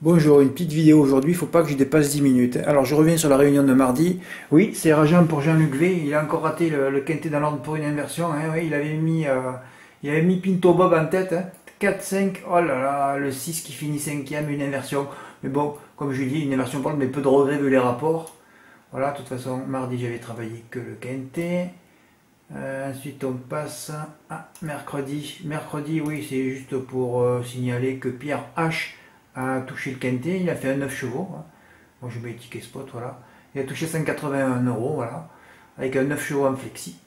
Bonjour, une petite vidéo aujourd'hui, il faut pas que je dépasse 10 minutes. Alors je reviens sur la réunion de mardi. Oui, c'est rageant pour Jean-Luc V, il a encore raté le quintet dans l'ordre pour une inversion. Hein. Oui, il avait mis Pinto Bob en tête. Hein. 4-5, oh là là, le 6 qui finit cinquième, une inversion. Mais bon, comme je dis, une inversion pour mais peu de regrets vu les rapports. Voilà, de toute façon, mardi j'avais travaillé que le quintet. Ensuite on passe à mercredi. Mercredi, oui, c'est juste pour signaler que Pierre H a touché le quintet, il a fait un 9 chevaux. Hein. Moi je mets ticket spot, voilà. Il a touché 181 euros, voilà. Avec un 9 chevaux en flexi.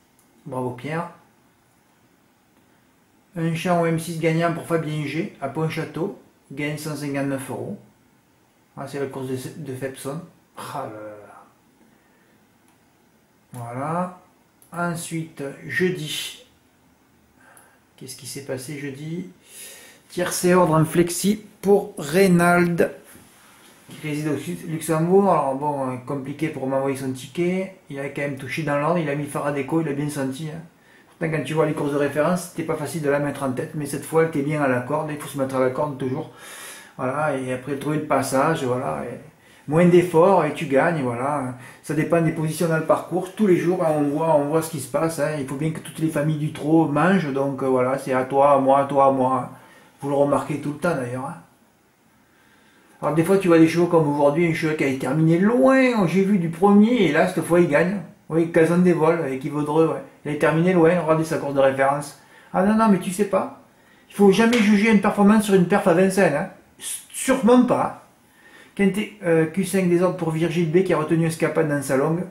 Bravo Pierre. Un champ au M6 gagnant pour Fabien G à Pontchâteau. Il gagne 159 euros. Ah, c'est la course de Fepson. Ah là là. Voilà. Ensuite, jeudi. Qu'est-ce qui s'est passé jeudi? Tiercé ordre en flexi pour Reynald, qui réside au Luxembourg. Alors bon, compliqué pour m'envoyer son ticket. Il a quand même touché dans l'ordre, il a mis Faradeco, il a bien senti. Hein. Pourtant, quand tu vois les courses de référence, c'était pas facile de la mettre en tête, mais cette fois, elle était bien à la corde. Il faut se mettre à la corde toujours. Voilà, et après trouver le passage, voilà. Et moins d'efforts et tu gagnes, voilà. Ça dépend des positions dans le parcours. Tous les jours, hein, on voit ce qui se passe. Hein. Il faut bien que toutes les familles du trot mangent, donc voilà, c'est à toi, à moi, à toi, à moi. Vous le remarquez tout le temps d'ailleurs. Hein. Alors des fois tu vois des chevaux comme aujourd'hui, un cheval qui a terminé loin, j'ai vu du premier, et là cette fois il gagne. Oui, Kazan des vols, avec Yves Vaudreux, ouais. Il a terminé loin, regardez sa course de référence. Ah non, non, mais tu sais pas. Il faut jamais juger une performance sur une perf à Vincennes. Hein. Sûrement pas. Quintet Q5 des ordres pour Virgile B qui a retenu Escapade dans sa longue.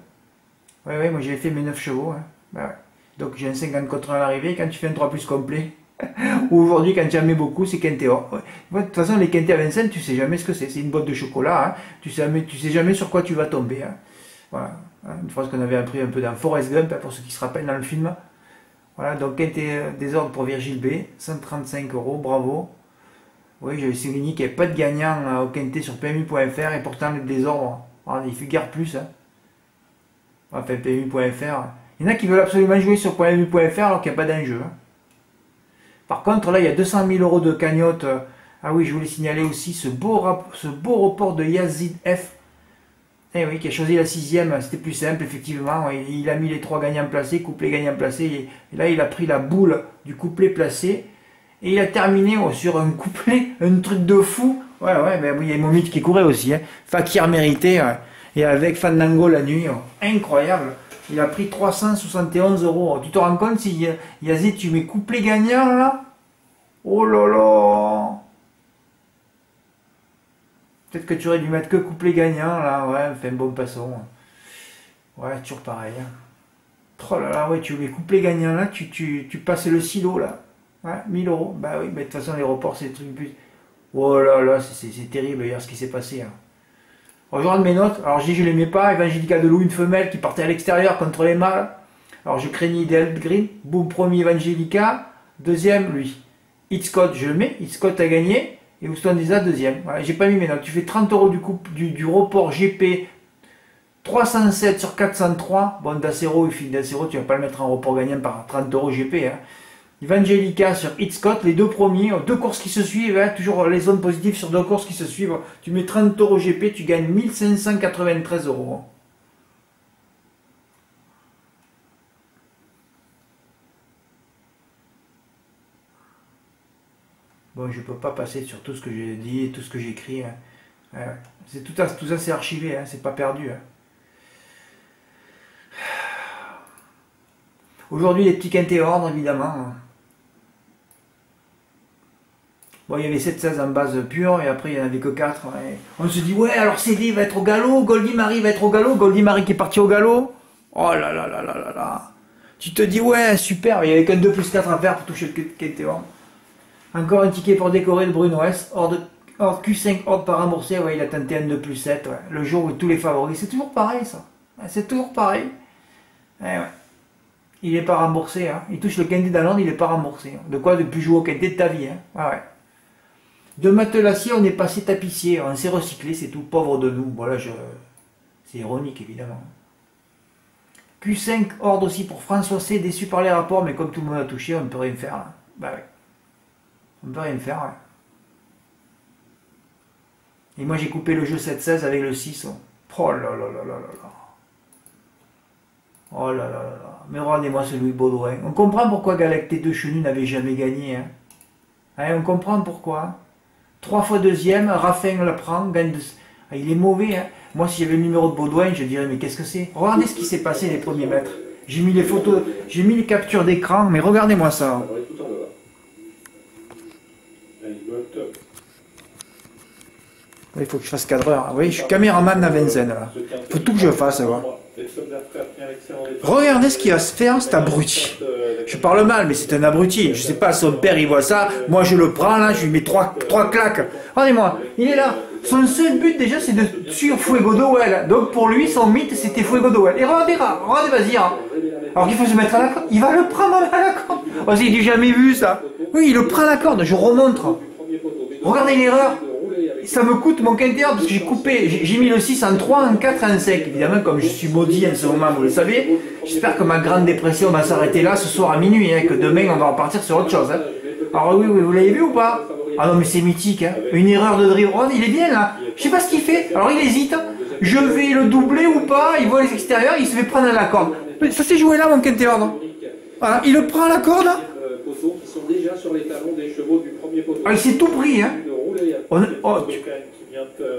Ouais, ouais, moi j'ai fait mes 9 chevaux. Hein. Bah, ouais. Donc j'ai un 50 contre 1 à l'arrivée, quand tu fais un 3 plus complet. Ou aujourd'hui, quand tu en mets beaucoup, c'est quintet or. Ouais. De toute façon, les quintets à Vincennes, tu sais jamais ce que c'est. C'est une boîte de chocolat. Hein. Tu sais jamais sur quoi tu vas tomber. Hein. Voilà. Une phrase qu'on avait appris un peu dans Forrest Gump, hein, pour ceux qui se rappellent dans le film. Voilà, donc quintet des ordres pour Virgile B. 135 euros, bravo. Oui, j'avais souligné qu'il n'y avait pas de gagnant au quintet sur PMU.fr et pourtant le désordre, il fait guère plus. Hein. Enfin, PMU.fr. Il y en a qui veulent absolument jouer sur PMU.fr alors qu'il n'y a pas d'enjeu. Hein. Par contre, là, il y a 200 000 euros de cagnotte. Ah oui, je voulais signaler aussi ce beau report de Yazid F. Eh oui, qui a choisi la sixième. C'était plus simple, effectivement. Il a mis les trois gagnants placés, couplet gagnant placé. Et là, il a pris la boule du couplet placé. Et il a terminé sur un couplet, un truc de fou. Ouais, ouais, mais il y a Momit qui courait aussi. Hein. Fakir mérité. Ouais. Et avec Fandango la nuit. Incroyable. Il a pris 371 euros. Tu te rends compte si Yazid, tu mets couplet gagnant là? Oh là là! Peut-être que tu aurais dû mettre que couplet gagnant là, ouais, fais un bon passant. Ouais, toujours pareil. Hein. Oh là là, ouais, tu mets couplet gagnant là, tu passes le silo là. Ouais, 1000 euros. Bah oui, mais de toute façon, les reports, c'est des trucs plus. Oh là là, c'est terrible hier ce qui s'est passé. Hein. Alors, je regarde mes notes. Alors, je les mets pas. Evangelica de Loup, une femelle qui partait à l'extérieur contre les mâles. Alors, je craignais Ideal Green. Boum, premier Evangelica. Deuxième, lui. Hitchcock, je le mets. Hitchcock a gagné. Et Houston Disa, deuxième. Voilà, j'ai pas mis mes notes. Tu fais 30 euros du report GP. 307 sur 403. Bon, Dacero, il file Dacero, tu vas pas le mettre en report gagnant par 30 euros GP. Hein. Evangelica sur Hitchcock, les deux premiers, deux courses qui se suivent, hein, toujours les zones positives sur deux courses qui se suivent. Tu mets 30 euros GP, tu gagnes 1593 euros. Bon, je peux pas passer sur tout ce que j'ai dit, tout ce que j'ai écrit. Hein. C'est tout ça c'est archivé, hein, c'est pas perdu. Hein. Aujourd'hui, les petits quintés ordre, évidemment. Bon, il y avait 7-16 en base pure, et après, il n'y en avait que 4. Et on se dit, ouais, alors CD va être au galop, Goldie Marie va être au galop, Goldie Marie qui est parti au galop. Oh là là là là là là. Tu te dis, ouais, super, il n'y avait qu'un 2 plus 4 à faire pour toucher le quinté ordre. Encore un ticket pour décorer le Bruno S. Ordre Q5, ordre pas remboursé, ouais, il a tenté un 2 plus 7, ouais. Le jour où tous les favoris, c'est toujours pareil, ça. C'est toujours pareil. Ouais, ouais. Il n'est pas remboursé, hein. Il touche le quintet d'Alande, il n'est pas remboursé. De quoi de plus jouer au quintet de ta vie, hein. Ah ouais. De matelassier, on est passé tapissier, on s'est recyclé, c'est tout, pauvre de nous. Voilà, c'est ironique, évidemment. Q5, ordre aussi pour François C, déçu par les rapports, mais comme tout le monde a touché, on ne peut rien faire, là. Bah ouais. On ne peut rien faire, ouais. Et moi j'ai coupé le jeu 7-16 avec le 6. Oh là là là là là là. Oh là là là là. Mais regardez-moi ce Louis Baudouin. On comprend pourquoi Galacté de Chenu n'avait jamais gagné. Hein. Hein, on comprend pourquoi. 3 fois deuxième, Raffin le prend, gagne de... Ah, il est mauvais. Hein. Moi si j'avais le numéro de Baudouin, je dirais mais qu'est-ce que c'est? Regardez ce qui s'est passé les premiers mètres. J'ai mis les photos, j'ai mis les captures d'écran, mais regardez-moi ça. Il faut que je fasse cadreur. Oui, je suis caméraman à Vincennes là. Il faut tout que je fasse. Voilà. Regardez ce qu'il va se faire, cet abruti. Je parle mal, mais c'est un abruti. Je sais pas, son père il voit ça. Moi je le prends là, je lui mets trois claques. Regardez-moi, il est là. Son seul but déjà c'est de tuer Fuego Dowell. Donc pour lui, son mythe c'était Fuego Dowell. Et regardez, vas-y. Hein. Alors qu'il faut se mettre à la corde. Il va le prendre à la corde. Oh, j'ai jamais vu ça. Oui, il le prend à la corde, je remontre. Regardez l'erreur. Ça me coûte mon quintet parce que j'ai coupé, j'ai mis le 6 en 3, en 4, en 5. Évidemment, comme je suis maudit en ce moment, vous le savez, j'espère que ma grande dépression va s'arrêter là ce soir à minuit, hein, que demain on va repartir sur autre chose. Hein. Alors oui, vous l'avez vu ou pas? Ah non mais c'est mythique, hein. Une erreur de drive. Oh, il est bien là, je sais pas ce qu'il fait, alors il hésite, je vais le doubler ou pas, il voit les extérieurs, il se fait prendre à la corde. Ça s'est joué là mon quintet ordre. Voilà, il le prend à la corde. Ah, il s'est tout pris, hein.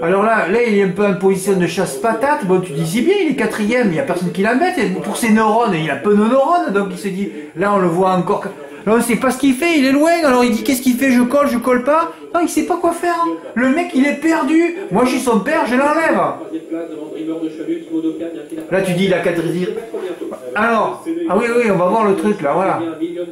Alors là, il est un peu en position de chasse-patate. Bon, tu dis, c'est bien, il est quatrième, il n'y a personne qui l'embête. Pour ses neurones, il a peu de neurones, donc il se dit, là, on le voit encore. Là, on ne sait pas ce qu'il fait, il est loin. Alors il dit, qu'est-ce qu'il fait? Je colle pas. Non, il sait pas quoi faire. Hein. Le mec, il est perdu. Moi, je suis son père, je l'enlève. Là, tu dis, il a 4 dire. Alors, ah oui, on va voir le truc, là, voilà.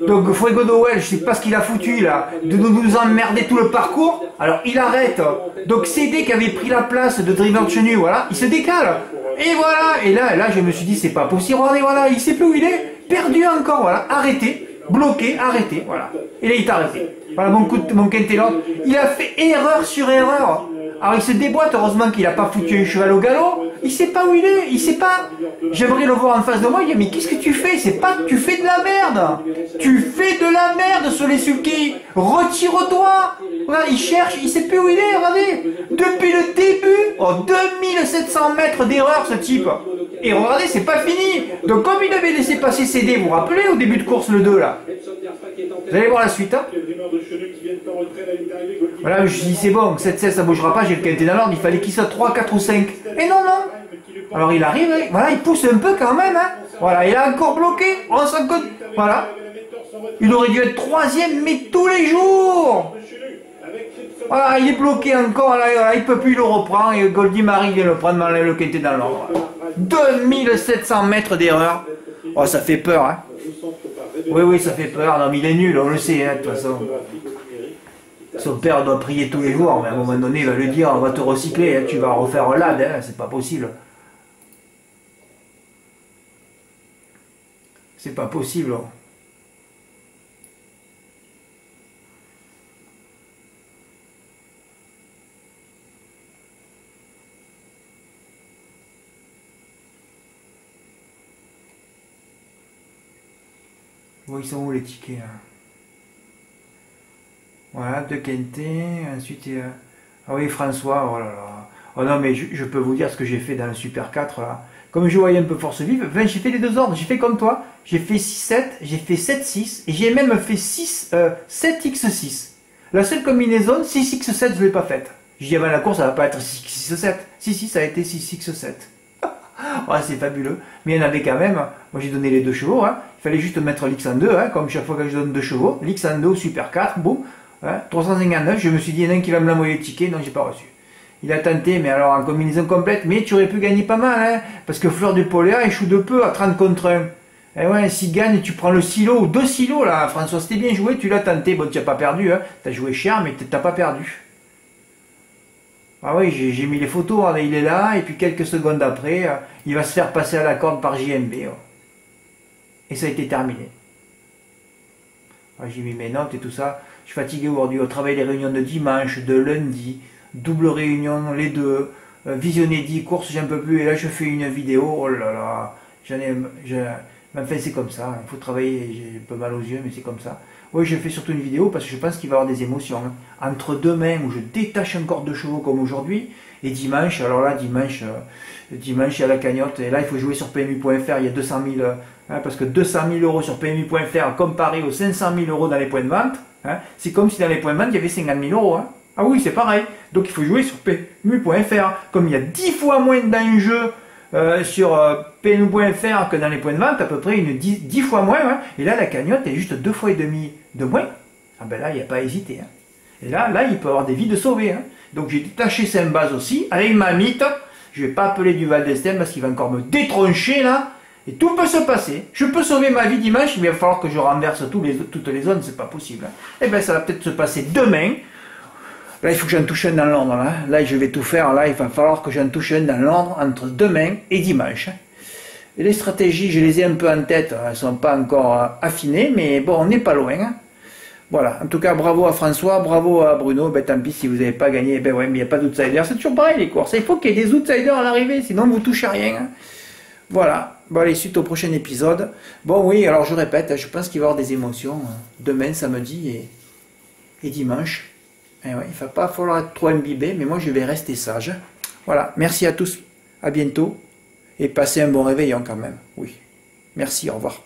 Donc, Fuego Dowell, je sais pas ce qu'il a foutu, là, de nous emmerder tout le parcours. Alors, il arrête. Donc, CD qui avait pris la place de Driver de Chenu, voilà, il se décale. Et voilà, et là, je me suis dit, c'est pas possible. Regardez, voilà, il sait plus où il est. Perdu encore, voilà, arrêté, bloqué, arrêté, voilà. Et là, il est arrêté. Voilà, mon quintet là, il a fait erreur sur erreur. Alors, il se déboîte, heureusement qu'il n'a pas foutu un cheval au galop. Il sait pas où il est, il sait pas. J'aimerais le voir en face de moi, il dit, mais qu'est-ce que tu fais? C'est pas que tu fais de la merde. Tu fais de la merde sur les sulky. Retire-toi. Voilà, il cherche, il sait plus où il est, regardez. Depuis le début, 2700 mètres d'erreur, ce type. Et regardez, c'est pas fini. Donc, comme il avait laissé passer CD, vous vous rappelez, au début de course, le 2, là. Vous allez voir la suite, hein. Voilà, je me suis dit, c'est bon, 7-16, ça bougera pas, j'ai le quintet dans l'ordre, il fallait qu'il soit 3, 4 ou 5. Et non. Alors il arrive, voilà, il pousse un peu quand même, hein. Voilà, il a encore bloqué, on s'en compte. Voilà. Il aurait dû être 3e, mais tous les jours. Voilà, il est bloqué encore, là, il peut plus, il le reprend, et Goldie Marie vient le prendre dans le quintet dans l'ordre. 2700 mètres d'erreur. Oh, ça fait peur, hein. Oui, ça fait peur. Non, mais il est nul, on le sait, hein, de toute façon. Son père doit prier tous les jours, mais à un moment donné, il va lui dire, on va te recycler, hein, tu vas refaire l'AD, hein, c'est pas possible. C'est pas possible. Bon, ils sont où les tickets hein. Voilà, de quintet, ensuite... Ah oui, François, oh là là. Oh non, mais je peux vous dire ce que j'ai fait dans le Super 4, là. Comme je voyais un peu force vive, j'ai fait les deux ordres, j'ai fait comme toi. J'ai fait 6-7, j'ai fait 7-6, et j'ai même fait 7x6. La seule combinaison, 6x7, je ne l'ai pas faite. Je dis avant la course, ça va pas être 6x7. Si, ça a été 6x7. Ouais, c'est fabuleux. Mais il y en avait quand même. Moi, j'ai donné les 2 chevaux. Hein. Il fallait juste mettre l'X en 2, hein, comme chaque fois que je donne 2 chevaux. L'X en 2 au Super 4, boum. Hein, 359. Je me suis dit, il y en a un qui va me l'envoyer le ticket. Non, j'ai pas reçu. Il a tenté, mais alors en combinaison complète. Mais tu aurais pu gagner pas mal, hein, parce que Fleur du Poléa échoue de peu à 30 contre 1. Et ouais, s'il gagne, tu prends le silo ou 2 silos, là. François, c'était bien joué, tu l'as tenté. Bon, tu n'as pas perdu, hein. Tu as joué cher, mais tu n'as pas perdu. Ah oui, j'ai mis les photos, hein, il est là, et puis quelques secondes après, il va se faire passer à la corde par JMB. Oh. Et ça a été terminé. Ah, j'ai mis mes notes et tout ça. Je suis fatigué aujourd'hui. Au travail, les réunions de dimanche, de lundi, double réunion, les deux, visionner 10 courses, j'en peux plus. Et là, je fais une vidéo. Oh là là, Mais enfin, c'est comme ça, il faut travailler, j'ai un peu mal aux yeux, mais c'est comme ça. Oui, je fais surtout une vidéo parce que je pense qu'il va y avoir des émotions. Hein. Entre demain, où je détache un corps de chevaux comme aujourd'hui, et dimanche, alors là, dimanche, il y a la cagnotte, et là, il faut jouer sur PMU.fr, il y a 200 000, hein, parce que 200 000 euros sur PMU.fr, comparé aux 500 000 euros dans les points de vente, hein, c'est comme si dans les points de vente, il y avait 50 000 euros. Hein. Ah oui, c'est pareil. Donc, il faut jouer sur PMU.fr. Comme il y a 10 fois moins d'enjeux sur PMU.fr que dans les points de vente, à peu près 10 fois moins, hein, et là, la cagnotte est juste 2 fois et demi de moins. Ah ben là, il n'y a pas à hésiter. Hein. Et là, il peut y avoir des vies de sauvées. Hein. Donc j'ai détaché Saint-Baz aussi, avec ma mythe. Je ne vais pas appeler du Val d'Estaing parce qu'il va encore me détroncher là. Et tout peut se passer. Je peux sauver ma vie dimanche, mais il va falloir que je renverse toutes les zones, c'est pas possible. Hein. Et bien ça va peut-être se passer demain. Là, il faut que j'en touche un dans Londres. Là, je vais tout faire. Là, il va falloir que j'en touche un dans Londres entre demain et dimanche. Et les stratégies, je les ai un peu en tête. Elles ne sont pas encore affinées, mais bon, on n'est pas loin. Hein. Voilà, en tout cas, bravo à François, bravo à Bruno. Ben, tant pis si vous n'avez pas gagné, ben ouais, mais il n'y a pas d'outsider. C'est toujours pareil les courses. Il faut qu'il y ait des outsiders à l'arrivée, sinon vous ne touchez à rien. Hein. Voilà, bon allez, suite au prochain épisode. Bon oui, alors je répète, je pense qu'il va y avoir des émotions demain, samedi et dimanche. Et ouais, il ne va pas falloir être trop imbibé, mais moi je vais rester sage. Voilà, merci à tous, à bientôt, et passez un bon réveillon quand même. Oui, merci, au revoir.